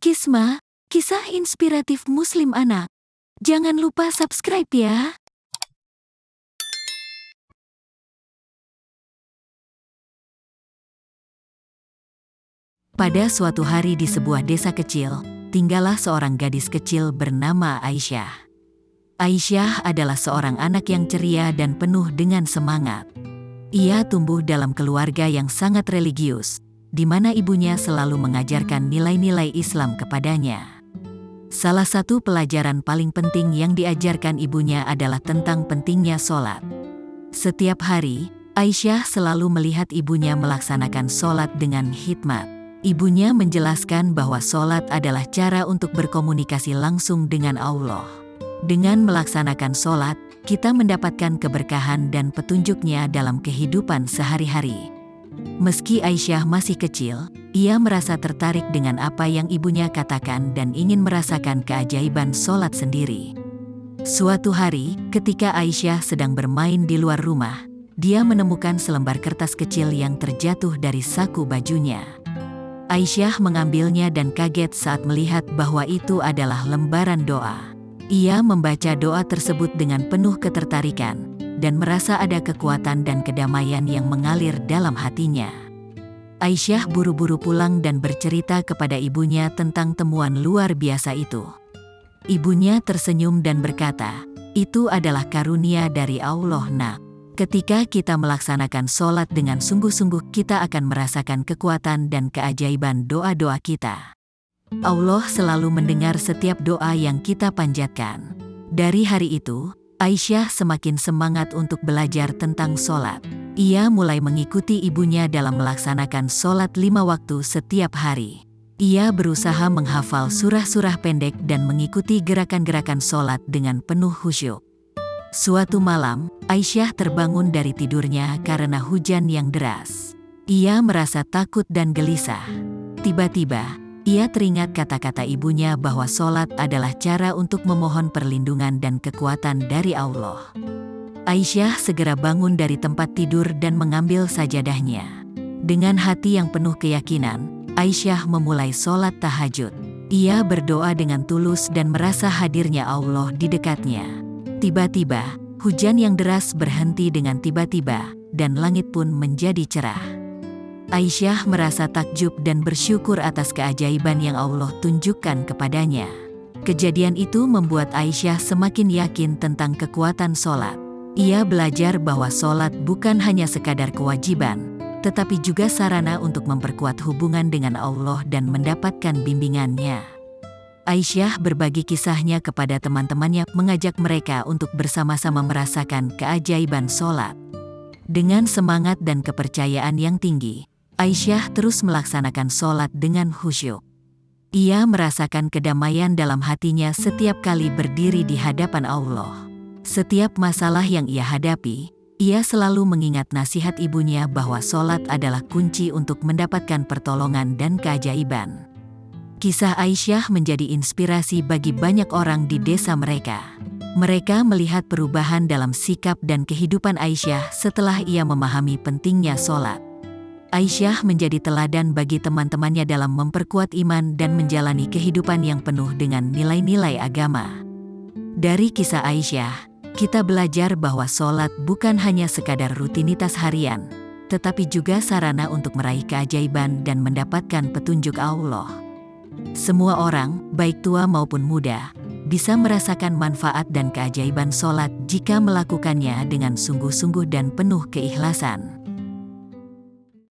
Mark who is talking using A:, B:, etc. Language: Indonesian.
A: Kisma, kisah inspiratif Muslim anak. Jangan lupa subscribe ya. Pada suatu hari di sebuah desa kecil, tinggallah seorang gadis kecil bernama Aisyah. Aisyah adalah seorang anak yang ceria dan penuh dengan semangat. Ia tumbuh dalam keluarga yang sangat religius, di mana ibunya selalu mengajarkan nilai-nilai Islam kepadanya. Salah satu pelajaran paling penting yang diajarkan ibunya adalah tentang pentingnya sholat. Setiap hari, Aisyah selalu melihat ibunya melaksanakan sholat dengan hikmat. Ibunya menjelaskan bahwa sholat adalah cara untuk berkomunikasi langsung dengan Allah. Dengan melaksanakan sholat, kita mendapatkan keberkahan dan petunjuknya dalam kehidupan sehari-hari. Meski Aisyah masih kecil, ia merasa tertarik dengan apa yang ibunya katakan dan ingin merasakan keajaiban sholat sendiri. Suatu hari, ketika Aisyah sedang bermain di luar rumah, dia menemukan selembar kertas kecil yang terjatuh dari saku bajunya. Aisyah mengambilnya dan kaget saat melihat bahwa itu adalah lembaran doa. Ia membaca doa tersebut dengan penuh ketertarikan, dan merasa ada kekuatan dan kedamaian yang mengalir dalam hatinya. Aisyah buru-buru pulang dan bercerita kepada ibunya tentang temuan luar biasa itu. Ibunya tersenyum dan berkata, "Itu adalah karunia dari Allah, Nak. Ketika kita melaksanakan sholat dengan sungguh-sungguh, kita akan merasakan kekuatan dan keajaiban doa-doa kita. Allah selalu mendengar setiap doa yang kita panjatkan." Dari hari itu, Aisyah semakin semangat untuk belajar tentang sholat. Ia mulai mengikuti ibunya dalam melaksanakan sholat 5 waktu setiap hari. Ia berusaha menghafal surah-surah pendek dan mengikuti gerakan-gerakan sholat dengan penuh khusyuk. Suatu malam, Aisyah terbangun dari tidurnya karena hujan yang deras. Ia merasa takut dan gelisah. Tiba-tiba, ia teringat kata-kata ibunya bahwa sholat adalah cara untuk memohon perlindungan dan kekuatan dari Allah. Aisyah segera bangun dari tempat tidur dan mengambil sajadahnya. Dengan hati yang penuh keyakinan, Aisyah memulai sholat tahajud. Ia berdoa dengan tulus dan merasa hadirnya Allah di dekatnya. Tiba-tiba, hujan yang deras berhenti dengan tiba-tiba, dan langit pun menjadi cerah. Aisyah merasa takjub dan bersyukur atas keajaiban yang Allah tunjukkan kepadanya. Kejadian itu membuat Aisyah semakin yakin tentang kekuatan sholat. Ia belajar bahwa sholat bukan hanya sekadar kewajiban, tetapi juga sarana untuk memperkuat hubungan dengan Allah dan mendapatkan bimbingannya. Aisyah berbagi kisahnya kepada teman-temannya, mengajak mereka untuk bersama-sama merasakan keajaiban sholat. Dengan semangat dan kepercayaan yang tinggi, Aisyah terus melaksanakan sholat dengan khusyuk. Ia merasakan kedamaian dalam hatinya setiap kali berdiri di hadapan Allah. Setiap masalah yang ia hadapi, ia selalu mengingat nasihat ibunya bahwa sholat adalah kunci untuk mendapatkan pertolongan dan keajaiban. Kisah Aisyah menjadi inspirasi bagi banyak orang di desa mereka. Mereka melihat perubahan dalam sikap dan kehidupan Aisyah setelah ia memahami pentingnya sholat. Aisyah menjadi teladan bagi teman-temannya dalam memperkuat iman dan menjalani kehidupan yang penuh dengan nilai-nilai agama. Dari kisah Aisyah, kita belajar bahwa sholat bukan hanya sekadar rutinitas harian, tetapi juga sarana untuk meraih keajaiban dan mendapatkan petunjuk Allah. Semua orang, baik tua maupun muda, bisa merasakan manfaat dan keajaiban sholat jika melakukannya dengan sungguh-sungguh dan penuh keikhlasan.